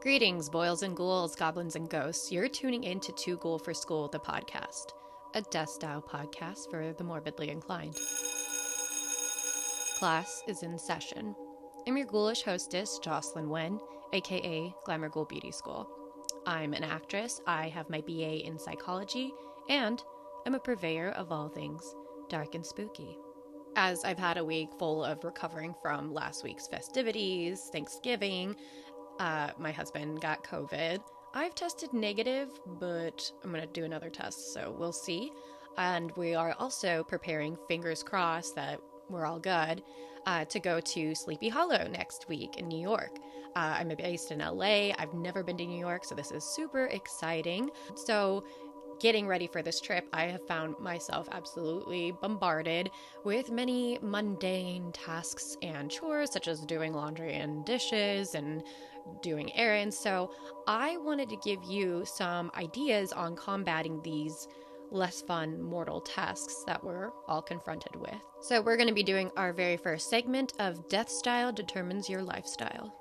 Greetings, boils and ghouls, goblins and ghosts. You're tuning in to Too Ghoul for School, the podcast, a Deathstyle podcast for the morbidly inclined. Class is in session. I'm your ghoulish hostess, Jocelyn Wen, aka Glamour Ghoul Beauty School. I'm an actress, I have my BA in psychology, and I'm a purveyor of all things dark and spooky. As I've had a week full of recovering from last week's festivities, Thanksgiving, my husband got COVID. I've tested negative, but I'm going to do another test, so we'll see. And we are also preparing, fingers crossed that we're all good, to go to Sleepy Hollow next week in New York. I'm based in LA. I've never been to New York, so this is super exciting. So getting ready for this trip, I have found myself absolutely bombarded with many mundane tasks and chores, such as doing laundry and dishes and doing errands. So I wanted to give you some ideas on combating these less fun mortal tasks that we're all confronted with. So we're going to be doing our very first segment of Deathstyle Determines Your Lifestyle.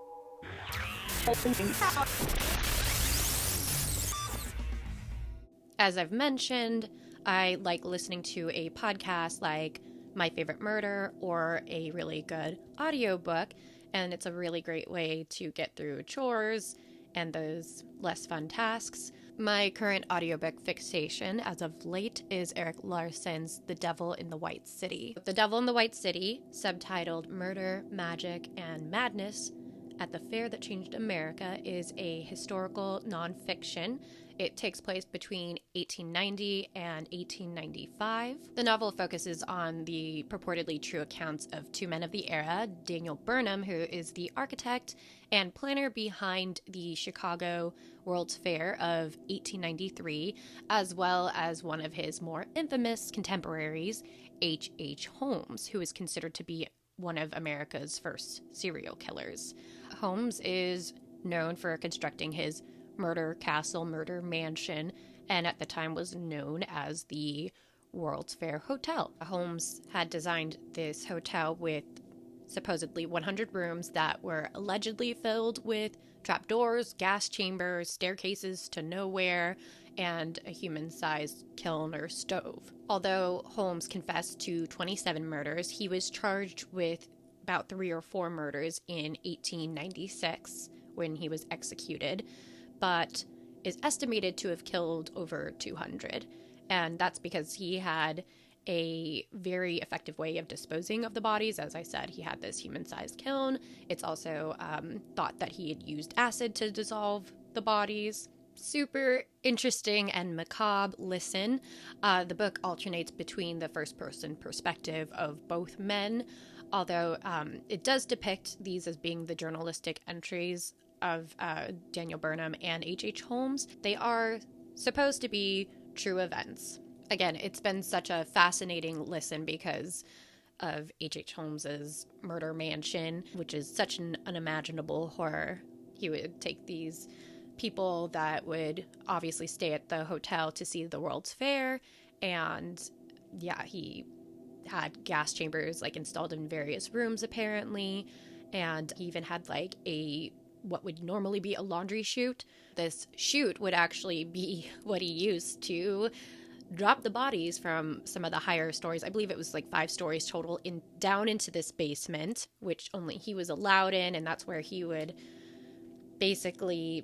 As I've mentioned, I like listening to a podcast like My Favorite Murder or a really good audiobook, and it's a really great way to get through chores and those less fun tasks. My current audiobook fixation as of late is Erik Larson's The Devil in the White City. The Devil in the White City, subtitled Murder, Magic, and Madness at the Fair That Changed America, is a historical nonfiction. It takes place between 1890 and 1895. The novel focuses on the purportedly true accounts of two men of the era, Daniel Burnham, who is the architect and planner behind the Chicago World's Fair of 1893, as well as one of his more infamous contemporaries, H. Holmes, who is considered to be one of America's first serial killers. Holmes is known for constructing his murder castle, murder mansion, and at the time was known as the World's Fair Hotel. Holmes had designed this hotel with supposedly 100 rooms that were allegedly filled with trapdoors, gas chambers, staircases to nowhere, and a human-sized kiln or stove. Although Holmes confessed to 27 murders, he was charged with about 3 or 4 murders in 1896 when he was executed, but is estimated to have killed over 200. And that's because he had a very effective way of disposing of the bodies. As I said, he had this human-sized kiln. It's also thought that he had used acid to dissolve the bodies. Super interesting and macabre listen. The book alternates between the first-person perspective of both men, although it does depict these as being the journalistic entries of Daniel Burnham and H. Holmes. They are supposed to be true events. Again, it's been such a fascinating listen because of H. Holmes's murder mansion, which is such an unimaginable horror. He would take these people that would obviously stay at the hotel to see the World's Fair, and yeah, he had gas chambers like installed in various rooms apparently, and he even had like what would normally be a laundry chute. This chute would actually be what he used to drop the bodies from some of the higher stories. I believe it was like 5 stories total down into this basement, which only he was allowed in, and that's where he would basically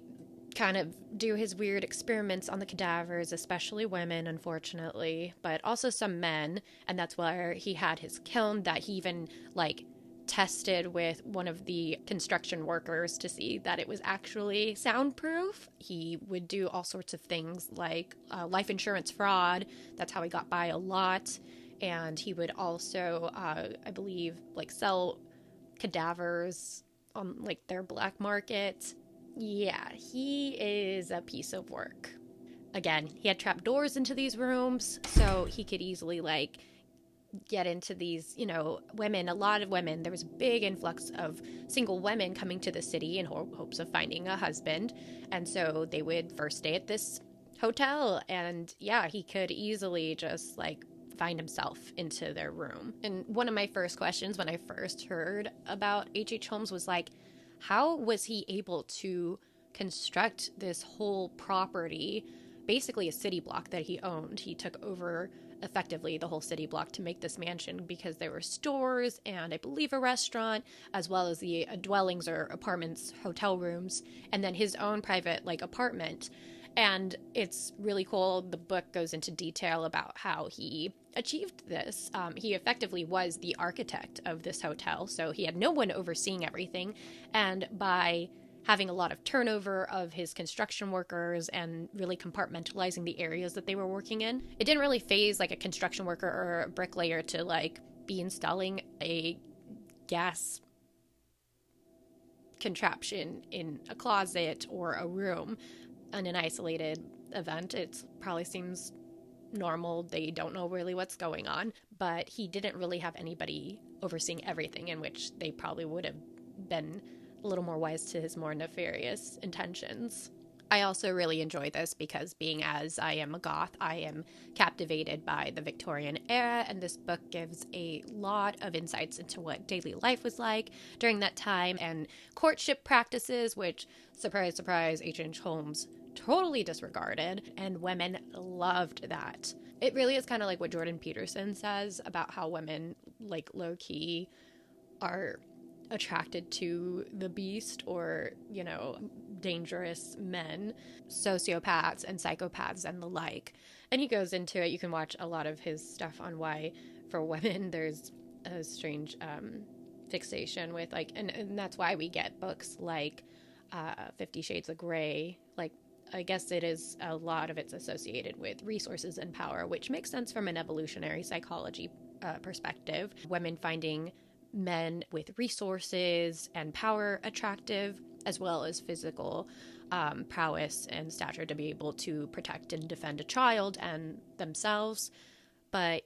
kind of do his weird experiments on the cadavers, especially women, unfortunately, but also some men, and that's where he had his kiln that he even like tested with one of the construction workers to see that it was actually soundproof. He would do all sorts of things like life insurance fraud. That's how he got by a lot. And he would also, I believe, like sell cadavers on like their black market. Yeah, he is a piece of work. Again, he had trap doors into these rooms, so he could easily like get into these, women, a lot of women. There was a big influx of single women coming to the city in hopes of finding a husband. And so they would first stay at this hotel. And yeah, he could easily just like find himself into their room. And one of my first questions when I first heard about H.H. Holmes was like, how was he able to construct this whole property, basically a city block that he owned? He took over effectively the whole city block to make this mansion, because there were stores and I believe a restaurant, as well as the dwellings or apartments, hotel rooms, and then his own private apartment. And it's really cool. The book goes into detail about how he achieved this. He effectively was the architect of this hotel, so he had no one overseeing everything. And by having a lot of turnover of his construction workers and really compartmentalizing the areas that they were working in, it didn't really faze a construction worker or a bricklayer to be installing a gas contraption in a closet or a room. In an isolated event, it probably seems normal. They don't know really what's going on, but he didn't really have anybody overseeing everything, in which they probably would have been a little more wise to his more nefarious intentions. I also really enjoy this because, being as I am a goth, I am captivated by the Victorian era, and this book gives a lot of insights into what daily life was like during that time and courtship practices, which, surprise, surprise, H.H. Holmes totally disregarded, and women loved that. It really is kind of like what Jordan Peterson says about how women, low-key, are attracted to the beast or, dangerous men, sociopaths and psychopaths and the like. And he goes into it. You can watch a lot of his stuff on why, for women, there's a strange fixation with, and that's why we get books like 50 Shades of Grey. I guess it is, a lot of it's associated with resources and power, which makes sense from an evolutionary psychology perspective. Women finding men with resources and power attractive, as well as physical prowess and stature to be able to protect and defend a child and themselves. But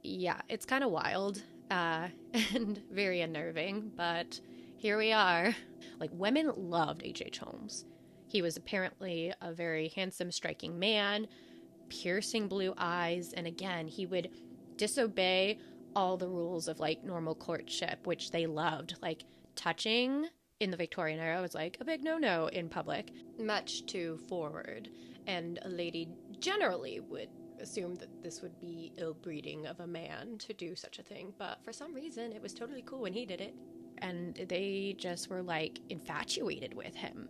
yeah, it's kind of wild and very unnerving, but here we are. Women loved H.H. Holmes. He was apparently a very handsome, striking man, piercing blue eyes, and again, he would disobey all the rules of normal courtship, which they loved. Touching in the Victorian era was a big no-no in public, much too forward, and a lady generally would assume that this would be ill-breeding of a man to do such a thing, but for some reason it was totally cool when he did it, and they just were infatuated with him.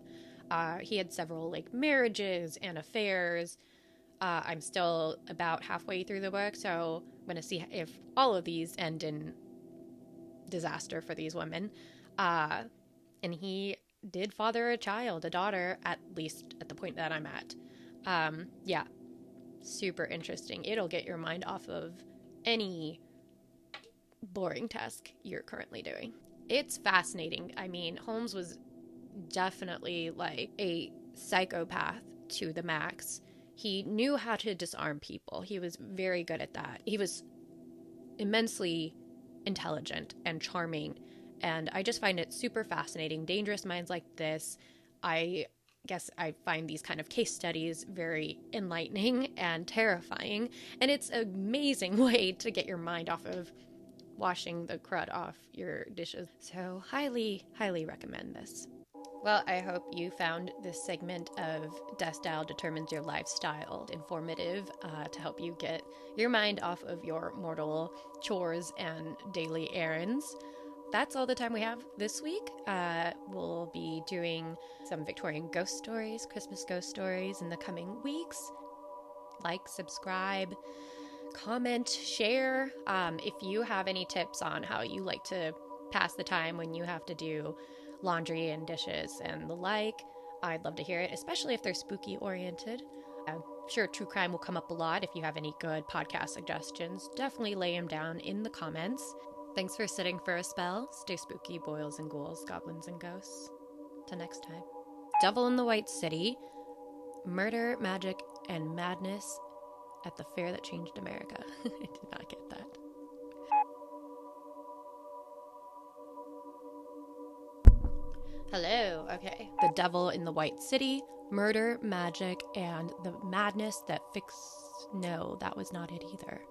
He had several marriages and affairs. I'm still about halfway through the book, so I'm going to see if all of these end in disaster for these women. And he did father a child, a daughter, at least at the point that I'm at. Yeah, super interesting. It'll get your mind off of any boring task you're currently doing. It's fascinating. I mean, Holmes was definitely a psychopath to the max. He knew how to disarm people. He was very good at that. He was immensely intelligent and charming, and I just find it super fascinating. Dangerous minds like this, I guess I find these kind of case studies very enlightening and terrifying, and it's an amazing way to get your mind off of washing the crud off your dishes. So highly, highly recommend this. Well, I hope you found this segment of Deathstyle Determines Your Lifestyle informative to help you get your mind off of your mortal chores and daily errands. That's all the time we have this week. We'll be doing some Victorian ghost stories, Christmas ghost stories in the coming weeks. Like, subscribe, comment, share. If you have any tips on how you like to pass the time when you have to do laundry and dishes and the like, I'd love to hear it, especially if they're spooky oriented. I'm sure true crime will come up a lot. If you have any good podcast suggestions, definitely lay them down in the comments. Thanks for sitting for a spell. Stay spooky, boils and ghouls, goblins and ghosts. Till next time. Devil in the White City, murder, magic, and madness at the fair that changed America. I did not get that. Hello, okay. The Devil in the White City, murder, magic, and the madness that No, that was not it either.